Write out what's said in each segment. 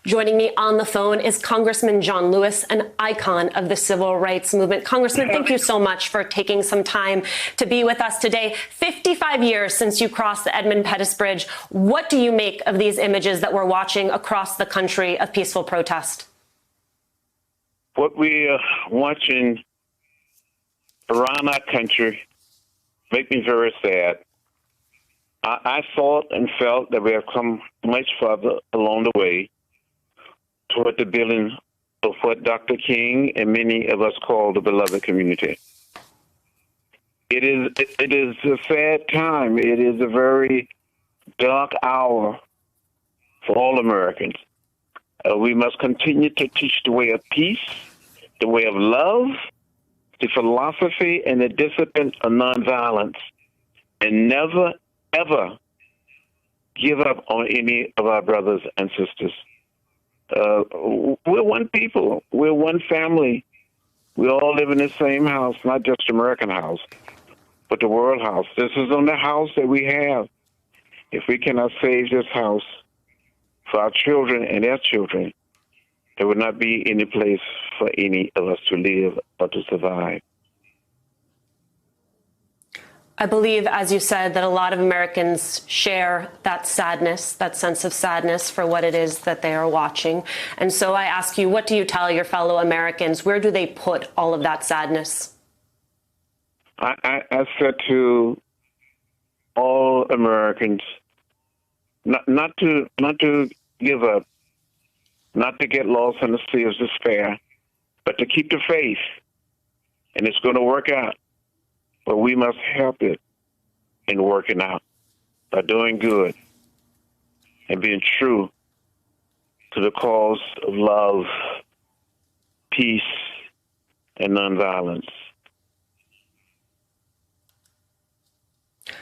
Joining me on the phone is Congressman John Lewis, an icon of the civil rights movement. Congressman, thank you so much for taking some time to be with us today. 55 years since you crossed the Edmund-Pettus Bridge. What do you make of these images that we're watching across the country of peaceful protest? What we are watching around our country make me very sad. I thought and felt that we have come much further along the way toward the building of what Dr. King and many of us call the beloved community. It is a sad time. It is a very dark hour for all Americans. We must continue to teach the way of peace, the way of love, the philosophy and the discipline of nonviolence, and never, ever give up on any of our brothers and sisters. We're one people. We're one family. We all live in the same house, not just American house, but the world house. This is on the house that we have. If we cannot save this house for our children and their children, there would not be any place for any of us to live or to survive. I believe, as you said, that a lot of Americans share that sadness, that sense of sadness for what it is that they are watching. And so I ask you, what do you tell your fellow Americans? Where do they put all of that sadness? I said to all Americans, not to give up, not to get lost in the sea of despair, but to keep the faith. And it's going to work out. But we must help it in working out by doing good and being true to the cause of love, peace, and nonviolence.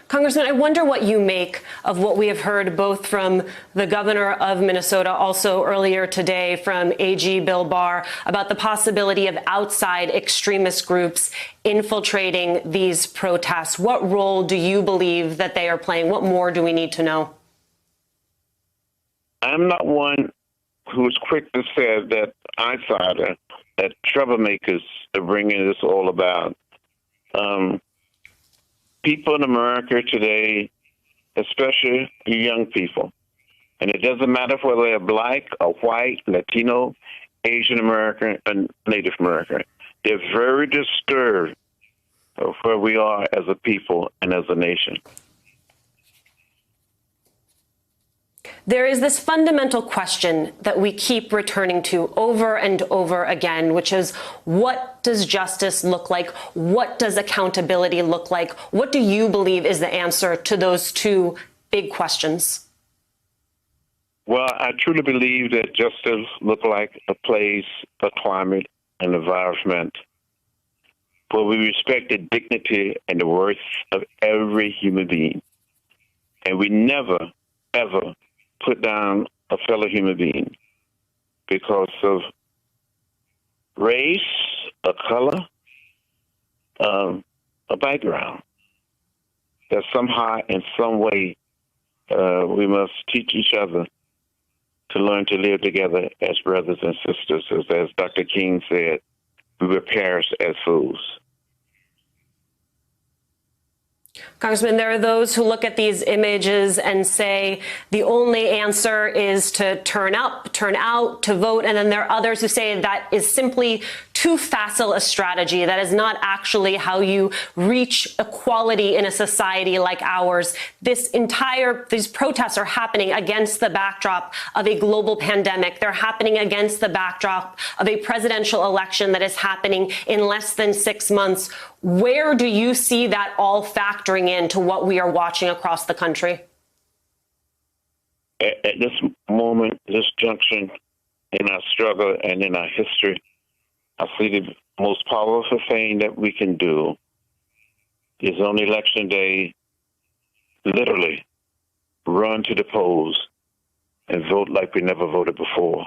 Congressman, I wonder what you make of what we have heard both from the governor of Minnesota, also earlier today from AG Bill Barr, about the possibility of outside extremist groups infiltrating these protests. What role do you believe that they are playing? What more do we need to know? I'm not one who's quick to say that that troublemakers are bringing this all about. People in America today, especially young people, and it doesn't matter whether they're black or white, Latino, Asian American, and Native American, they're very disturbed of where we are as a people and as a nation. There is this fundamental question that we keep returning to over and over again, which is, what does justice look like? What does accountability look like? What do you believe is the answer to those two big questions? Well, I truly believe that justice looks like a place, a climate, an environment where we respect the dignity and the worth of every human being. And we never, ever put down a fellow human being because of race, a color, a background. That somehow, in some way, we must teach each other to learn to live together as brothers and sisters. As Dr. King said, we were perished as fools. Congressman, there are those who look at these images and say the only answer is to turn up, turn out, to vote. And then there are others who say that is simply too facile a strategy. That is not actually how you reach equality in a society like ours. These protests are happening against the backdrop of a global pandemic. They're happening against the backdrop of a presidential election that is happening in less than 6 months. Where do you see that all factoring into what we are watching across the country? At this moment, this junction in our struggle and in our history, I see the most powerful thing that we can do is on Election Day, literally run to the polls and vote like we never voted before.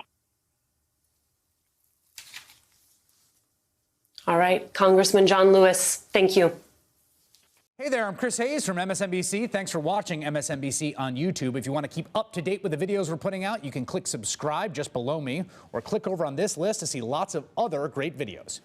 All right. Congressman John Lewis, thank you. Hey there, I'm Chris Hayes from MSNBC. Thanks for watching MSNBC on YouTube. If you want to keep up to date with the videos we're putting out, you can click subscribe just below me or click over on this list to see lots of other great videos.